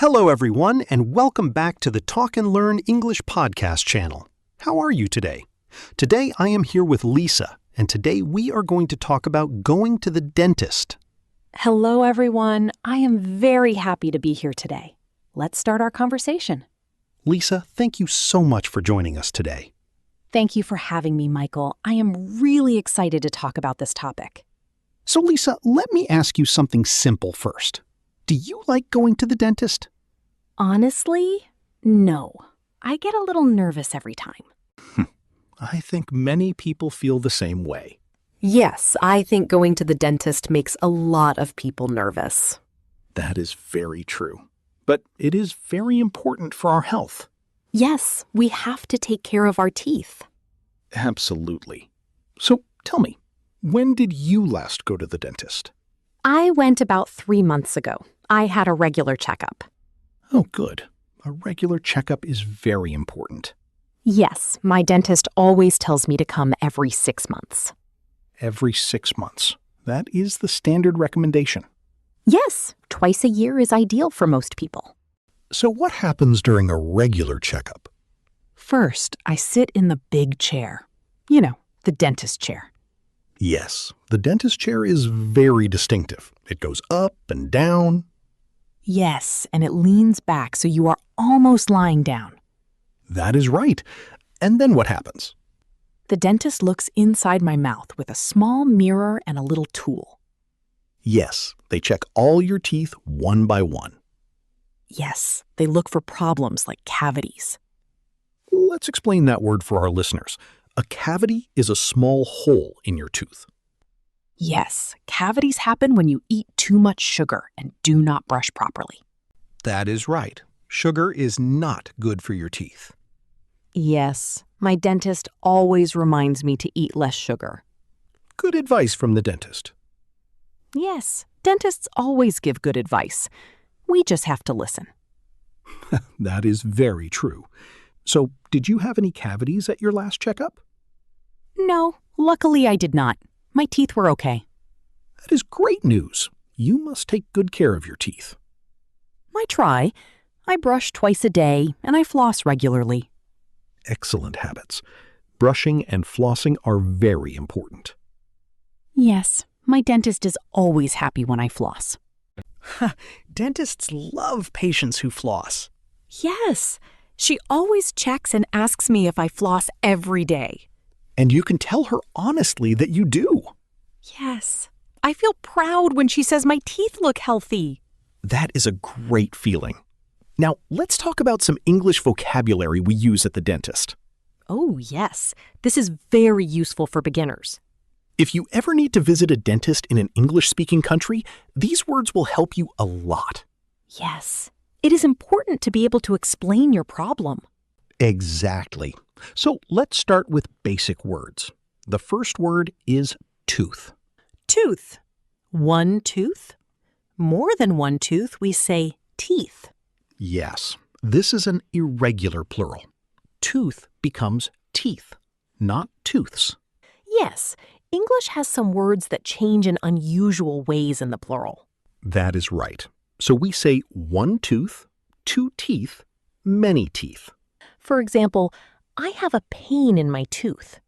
Hello, everyone, and welcome back to the Talk and Learn English podcast channel. How are you today? Today, I am here with Lisa, and today we are going to talk about going to the dentist. Hello, everyone. I am very happy to be here today. Let's start our conversation. Lisa, thank you so much for joining us today. Thank you for having me, Michael. I am really excited to talk about this topic. So, Lisa, let me ask you something simple first. Do you like going to the dentist? Honestly, no. I get a little nervous every time. I think many people feel the same way. Yes, I think going to the dentist makes a lot of people nervous. That is very true. But it is very important for our health. Yes, we have to take care of our teeth. Absolutely. So tell me, when did you last go to the dentist? I went about 3 months ago. I had a regular checkup. Oh, good. A regular checkup is very important. Yes, my dentist always tells me to come every 6 months. Every 6 months. That is the standard recommendation. Yes, twice a year is ideal for most people. So what happens during a regular checkup? First, I sit in the big chair. You know, the dentist chair. Yes, the dentist chair is very distinctive. It goes up and down. Yes, and it leans back so you are almost lying down. That is right. And then what happens? The dentist looks inside my mouth with a small mirror and a little tool. Yes, they check all your teeth one by one. Yes, they look for problems like cavities. Let's explain that word for our listeners. A cavity is a small hole in your tooth. Yes, cavities happen when you eat too much sugar and do not brush properly. That is right. Sugar is not good for your teeth. Yes, my dentist always reminds me to eat less sugar. Good advice from the dentist. Yes, dentists always give good advice. We just have to listen. That is very true. So, did you have any cavities at your last checkup? No, luckily I did not. My teeth were okay. That is great news. You must take good care of your teeth. I try. I brush twice a day and I floss regularly. Excellent habits. Brushing and flossing are very important. Yes, my dentist is always happy when I floss. Dentists love patients who floss. Yes, she always checks and asks me if I floss every day. And you can tell her honestly that you do. Yes, I feel proud when she says my teeth look healthy. That is a great feeling. Now, let's talk about some English vocabulary we use at the dentist. Oh, yes. This is very useful for beginners. If you ever need to visit a dentist in an English-speaking country, these words will help you a lot. Yes, it is important to be able to explain your problem. Exactly. So let's start with basic words. The first word is tooth. Tooth. One tooth. More than one tooth, we say teeth. Yes, this is an irregular plural. Tooth becomes teeth, not tooths. Yes, English has some words that change in unusual ways in the plural. That is right. So we say one tooth, two teeth, many teeth. For example, I have a pain in my tooth.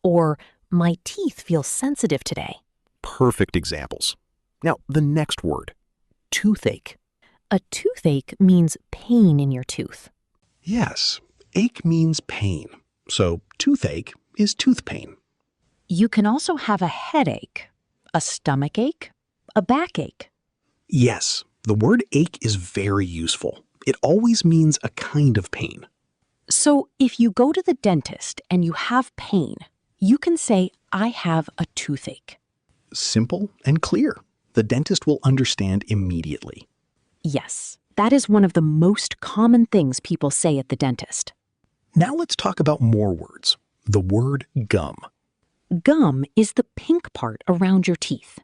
Or, my teeth feel sensitive today. Perfect examples. Now, the next word, toothache. A toothache means pain in your tooth. Yes, ache means pain. So toothache is tooth pain. You can also have a headache, a stomach ache, a backache. Yes, the word ache is very useful. It always means a kind of pain. So if you go to the dentist and you have pain, you can say, I have a toothache. Simple and clear. The dentist will understand immediately. Yes, that is one of the most common things people say at the dentist. Now let's talk about more words. The word gum. Gum is the pink part around your teeth.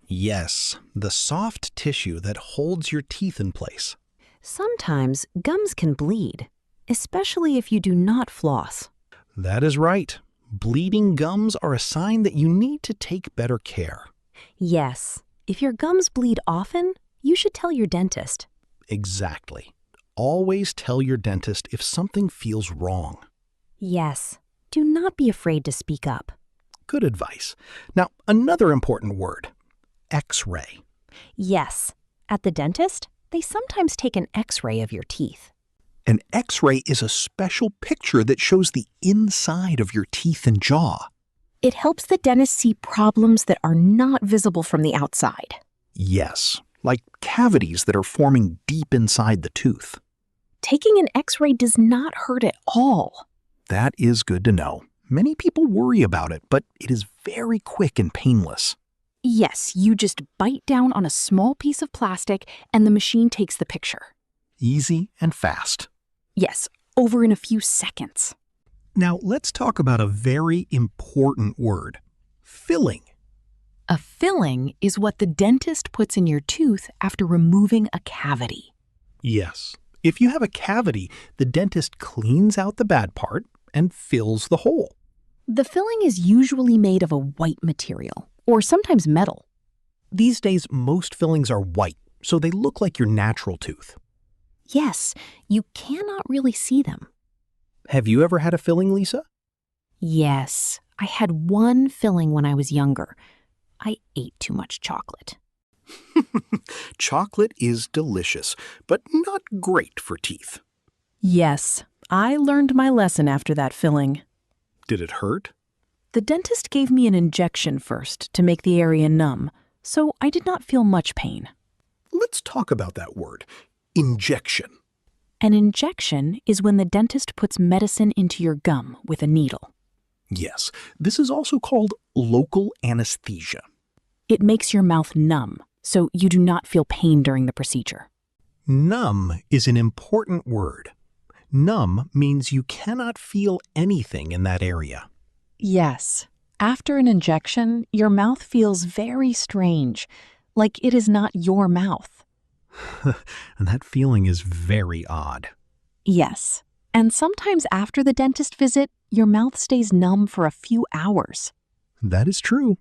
Yes, the soft tissue that holds your teeth in place. Sometimes gums can bleed, especially if you do not floss. That is right. Bleeding gums are a sign that you need to take better care. Yes, if your gums bleed often, you should tell your dentist. Exactly. Always tell your dentist if something feels wrong. Yes. Do not be afraid to speak up. Good advice. Now, another important word, X-ray. Yes. At the dentist, they sometimes take an X-ray of your teeth. An X-ray is a special picture that shows the inside of your teeth and jaw. It helps the dentist see problems that are not visible from the outside. Yes, like cavities that are forming deep inside the tooth. Taking an X-ray does not hurt at all. That is good to know. Many people worry about it, but it is very quick and painless. Yes, you just bite down on a small piece of plastic and the machine takes the picture. Easy and fast. Yes, over in a few seconds. Now, let's talk about a very important word, filling. A filling is what the dentist puts in your tooth after removing a cavity. Yes. If you have a cavity, the dentist cleans out the bad part and fills the hole. The filling is usually made of a white material, or sometimes metal. These days, most fillings are white, so they look like your natural tooth. Yes, you cannot really see them. Have you ever had a filling, Lisa? Yes, I had one filling when I was younger. I ate too much chocolate. Chocolate is delicious, but not great for teeth. Yes, I learned my lesson after that filling. Did it hurt? The dentist gave me an injection first to make the area numb, so I did not feel much pain. Let's talk about that word, injection. An injection is when the dentist puts medicine into your gum with a needle. Yes, this is also called local anesthesia. It makes your mouth numb, so you do not feel pain during the procedure. Numb is an important word. Numb means you cannot feel anything in that area. Yes. After an injection, your mouth feels very strange, like it is not your mouth. And that feeling is very odd. Yes. And sometimes after the dentist visit, your mouth stays numb for a few hours. That is true.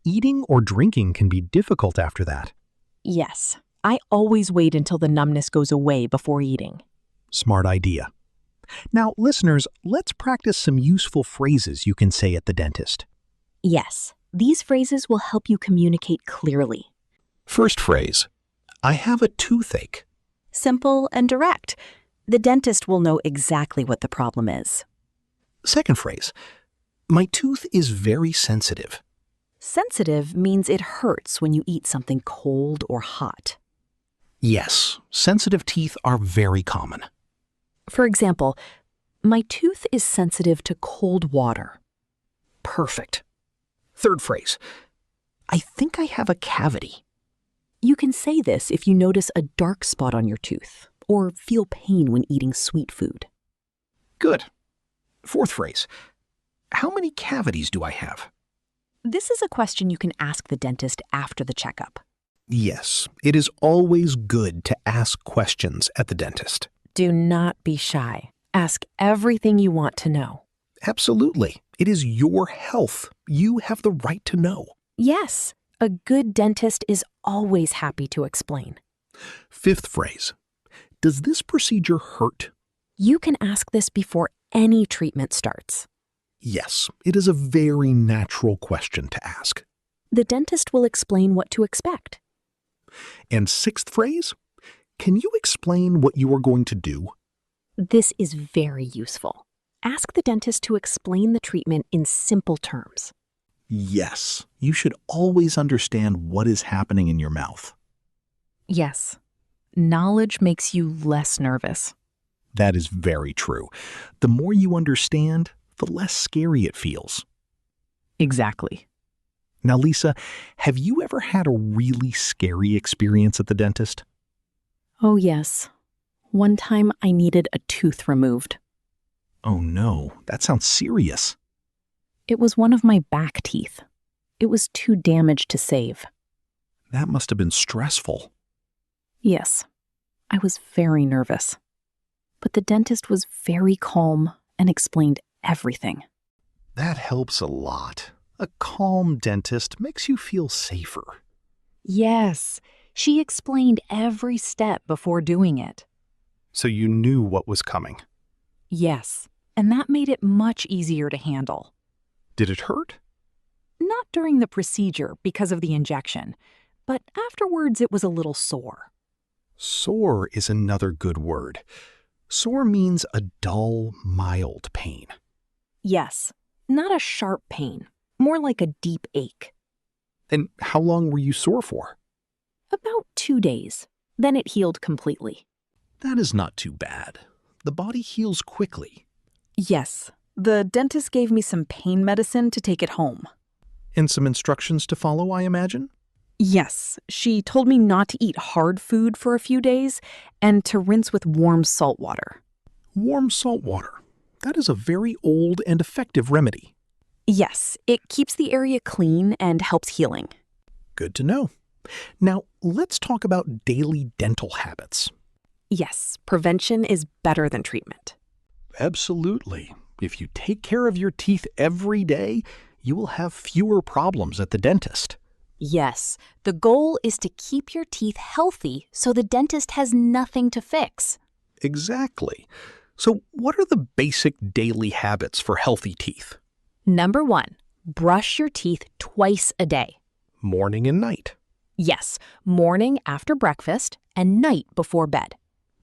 Eating or drinking can be difficult after that. Yes. I always wait until the numbness goes away before eating. Smart idea. Now, listeners, let's practice some useful phrases you can say at the dentist. Yes. These phrases will help you communicate clearly. First phrase, I have a toothache. Simple and direct. The dentist will know exactly what the problem is. Second phrase, my tooth is very sensitive. Sensitive means it hurts when you eat something cold or hot. Yes, sensitive teeth are very common. For example, my tooth is sensitive to cold water. Perfect. Third phrase, I think I have a cavity. You can say this if you notice a dark spot on your tooth or feel pain when eating sweet food. Good. Fourth phrase, how many cavities do I have? This is a question you can ask the dentist after the checkup. Yes, it is always good to ask questions at the dentist. Do not be shy. Ask everything you want to know. Absolutely. It is your health. You have the right to know. Yes, a good dentist is always happy to explain. Fifth phrase, does this procedure hurt? You can ask this before any treatment starts. Yes, it is a very natural question to ask. The dentist will explain what to expect. And sixth phrase, can you explain what you are going to do? This is very useful. Ask the dentist to explain the treatment in simple terms. Yes, you should always understand what is happening in your mouth. Yes. Knowledge makes you less nervous. That is very true. The more you understand, the less scary it feels. Exactly. Now, Lisa, have you ever had a really scary experience at the dentist? Oh, yes. One time I needed a tooth removed. Oh no, that sounds serious. It was one of my back teeth. It was too damaged to save. That must have been stressful. Yes, I was very nervous. But the dentist was very calm and explained everything. That helps a lot. A calm dentist makes you feel safer. Yes, She explained every step before doing it. So you knew what was coming. Yes, and that made it much easier to handle. Did it hurt? Not during the procedure because of the injection, but afterwards it was a little sore. Sore is another good word. Sore means a dull, mild pain. Yes, not a sharp pain, more like a deep ache. And how long were you sore for? About 2 days. Then it healed completely. That is not too bad. The body heals quickly. Yes, the dentist gave me some pain medicine to take it home. And some instructions to follow, I imagine? Yes, she told me not to eat hard food for a few days and to rinse with warm salt water. Warm salt water. That is a very old and effective remedy. Yes, it keeps the area clean and helps healing. Good to know. Now, let's talk about daily dental habits. Yes, prevention is better than treatment. Absolutely. If you take care of your teeth every day, you will have fewer problems at the dentist. Yes, the goal is to keep your teeth healthy so the dentist has nothing to fix. Exactly. So what are the basic daily habits for healthy teeth? Number 1, brush your teeth twice a day. Morning and night. Yes, morning after breakfast and night before bed.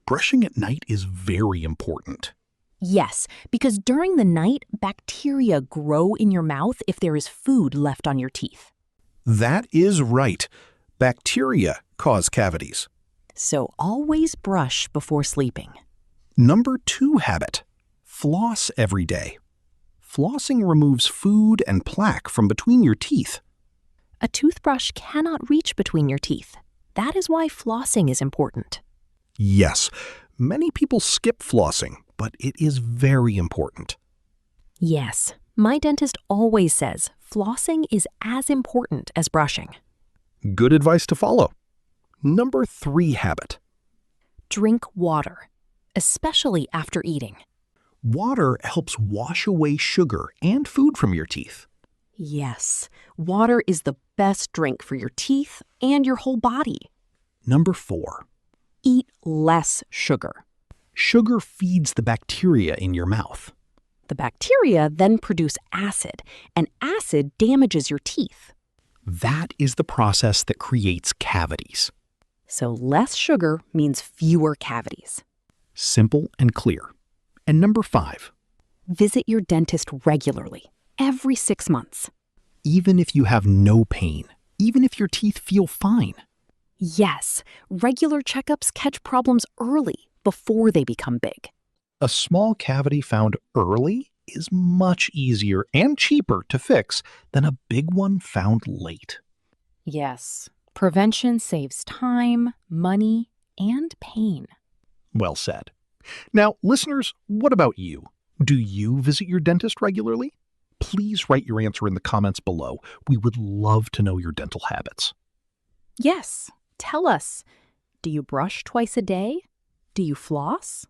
Brushing at night is very important. Yes, because during the night, bacteria grow in your mouth if there is food left on your teeth. That is right. Bacteria cause cavities. So always brush before sleeping. Number 2 habit. Floss every day. Flossing removes food and plaque from between your teeth. A toothbrush cannot reach between your teeth. That is why flossing is important. Yes, many people skip flossing, but it is very important. Yes, my dentist always says flossing is as important as brushing. Good advice to follow. Number 3 habit. Drink water, especially after eating. Water helps wash away sugar and food from your teeth. Yes, water is the best drink for your teeth and your whole body. Number 4. Eat less sugar. Sugar feeds the bacteria in your mouth. The bacteria then produce acid, and acid damages your teeth. That is the process that creates cavities. So less sugar means fewer cavities. Simple and clear. And number 5. Visit your dentist regularly, every 6 months. Even if you have no pain, even if your teeth feel fine. Yes, regular checkups catch problems early before they become big. A small cavity found early is much easier and cheaper to fix than a big one found late. Yes, prevention saves time, money, and pain. Well said. Now, listeners, what about you? Do you visit your dentist regularly? Please write your answer in the comments below. We would love to know your dental habits. Yes, tell us. Do you brush twice a day? Do you floss?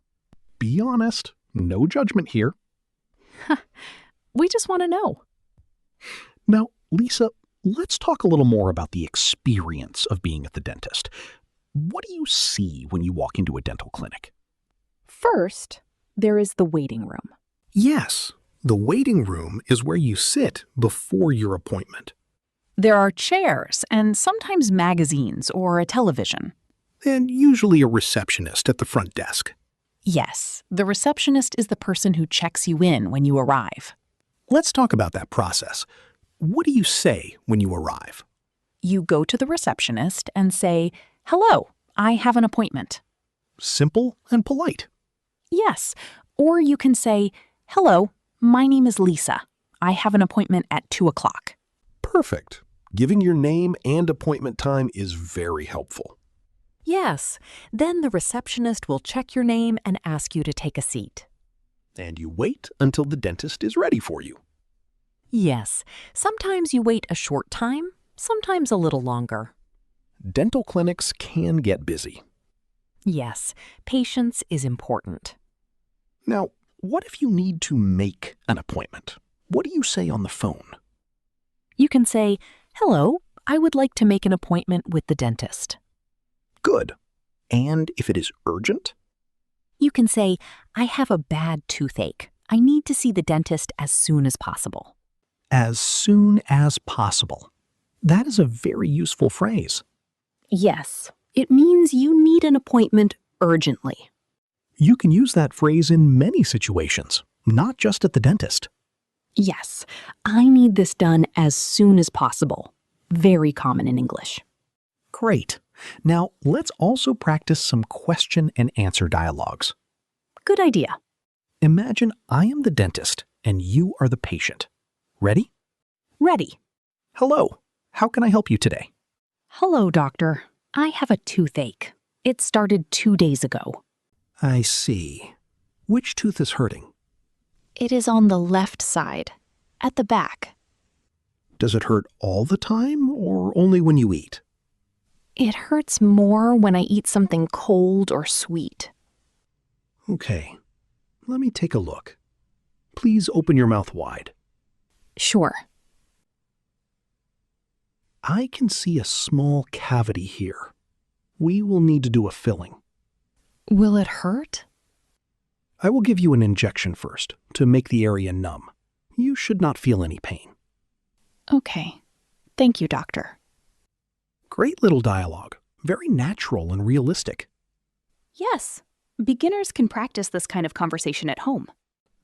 Be honest. No judgment here. We just want to know. Now, Lisa, let's talk a little more about the experience of being at the dentist. What do you see when you walk into a dental clinic? First, there is the waiting room. Yes, the waiting room is where you sit before your appointment. There are chairs and sometimes magazines or a television. And usually a receptionist at the front desk. Yes, the receptionist is the person who checks you in when you arrive. Let's talk about that process. What do you say when you arrive? You go to the receptionist and say, "Hello, I have an appointment." Simple and polite. Yes, or you can say, "Hello, my name is Lisa. I have an appointment at 2 o'clock. Perfect. Giving your name and appointment time is very helpful. Yes, then the receptionist will check your name and ask you to take a seat. And you wait until the dentist is ready for you. Yes, sometimes you wait a short time, sometimes a little longer. Dental clinics can get busy. Yes, patience is important. Now, what if you need to make an appointment? What do you say on the phone? You can say, "Hello, I would like to make an appointment with the dentist." Good. And if it is urgent? You can say, I have a bad toothache. I need to see the dentist as soon as possible. As soon as possible. That is a very useful phrase. Yes, it means you need an appointment urgently. You can use that phrase in many situations, not just at the dentist. Yes, I need this done as soon as possible. Very common in English. Great. Now, let's also practice some question and answer dialogues. Good idea. Imagine I am the dentist and you are the patient. Ready? Ready. Hello. How can I help you today? Hello, doctor. I have a toothache. It started 2 days ago. I see. Which tooth is hurting? It is on the left side, at the back. Does it hurt all the time or only when you eat? It hurts more when I eat something cold or sweet. Okay. Let me take a look. Please open your mouth wide. Sure. I can see a small cavity here. We will need to do a filling. Will it hurt? I will give you an injection first to make the area numb. You should not feel any pain. Okay. Thank you, doctor. Great little dialogue. Very natural and realistic. Yes. Beginners can practice this kind of conversation at home.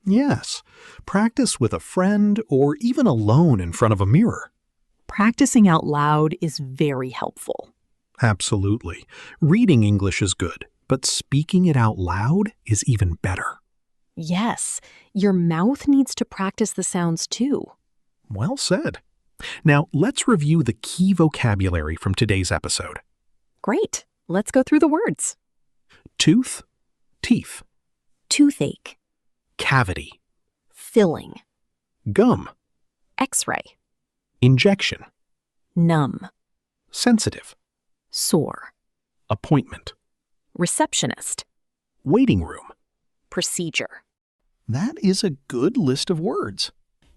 Yes. Practice with a friend or even alone in front of a mirror. Practicing out loud is very helpful. Absolutely. Reading English is good, but speaking it out loud is even better. Yes, your mouth needs to practice the sounds too. Well said. Now, let's review the key vocabulary from today's episode. Great. Let's go through the words. Tooth, teeth, Toothache, cavity, filling, gum, X-ray, injection, numb, sensitive, sore, appointment, receptionist, waiting room. procedure. That is a good list of words.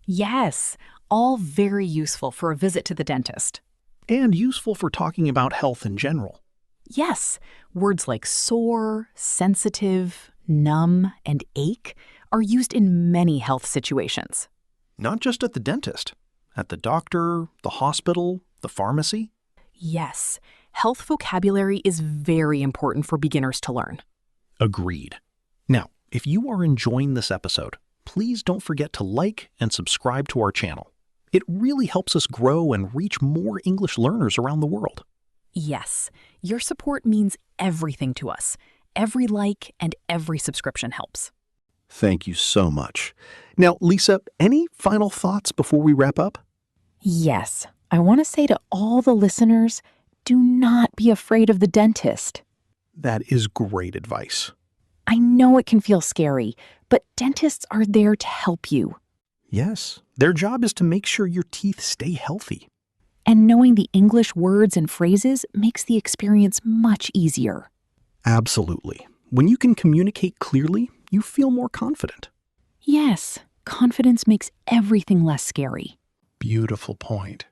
Yes, all very useful for a visit to the dentist. And useful for talking about health in general. Yes, words like sore, sensitive, numb, and ache are used in many health situations. Not just at the dentist. At the doctor, the hospital, the pharmacy. Yes, health vocabulary is very important for beginners to learn. Agreed. Now, if you are enjoying this episode, please don't forget to like and subscribe to our channel. It really helps us grow and reach more English learners around the world. Yes, your support means everything to us. Every like and every subscription helps. Thank you so much. Now, Lisa, any final thoughts before we wrap up? Yes, I want to say to all the listeners, do not be afraid of the dentist. That is great advice. I know it can feel scary, but dentists are there to help you. Yes, their job is to make sure your teeth stay healthy. And knowing the English words and phrases makes the experience much easier. Absolutely. When you can communicate clearly, you feel more confident. Yes, confidence makes everything less scary. Beautiful point.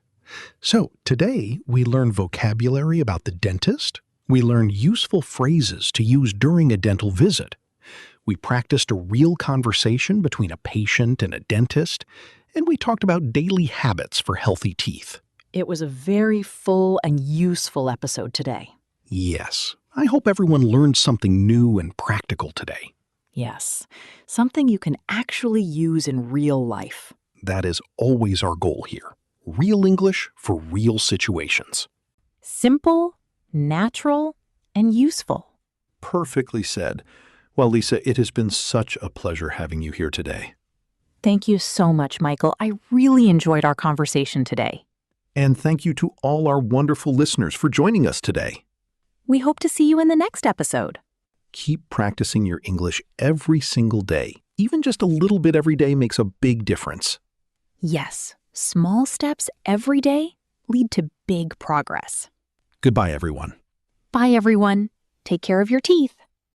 So, today we learned vocabulary about the dentist. We learned useful phrases to use during a dental visit. We practiced a real conversation between a patient and a dentist. And we talked about daily habits for healthy teeth. It was a very full and useful episode today. Yes, I hope everyone learned something new and practical today. Yes, something you can actually use in real life. That is always our goal here. Real English for real situations. Simple, natural, and useful. Perfectly said. Well, Lisa, it has been such a pleasure having you here today. Thank you so much, Michael. I really enjoyed our conversation today. And thank you to all our wonderful listeners for joining us today. We hope to see you in the next episode. Keep practicing your English every single day. Even just a little bit every day makes a big difference. Yes, small steps every day lead to big progress. Goodbye, everyone. Bye, everyone. Take care of your teeth.